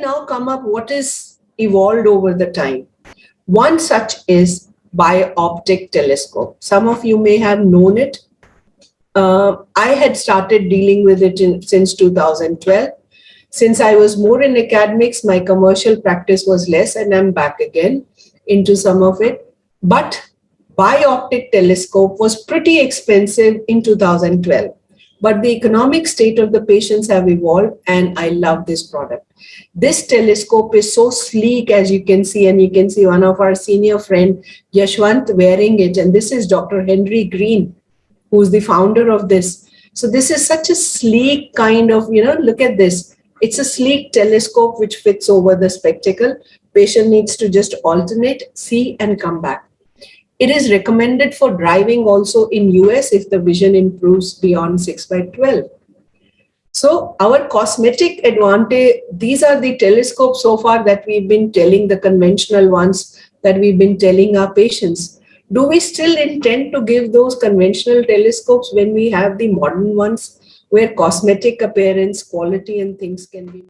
now come up what is evolved over the time. One such is bioptic telescope. Some of you may have known it. I had started dealing with it since 2012. Since I was more in academics, my commercial practice was less, and I'm back again into some of it. But bioptic telescope was pretty expensive in 2012. But the economic state of the patients have evolved, and I love this product. This telescope is so sleek, as you can see, and you can see one of our senior friend, Yashwant, wearing it. And this is Dr. Henry Green, who's the founder of this. So this is such a sleek kind of, look at this. It's a sleek telescope which fits over the spectacle. Patient needs to just alternate, see, and come back. It is recommended for driving also in US if the vision improves beyond 6/12. So our cosmetic advantage, these are the telescopes so far that we've been telling, the conventional ones that we've been telling our patients. Do we still intend to give those conventional telescopes when we have the modern ones where cosmetic appearance, quality and things can be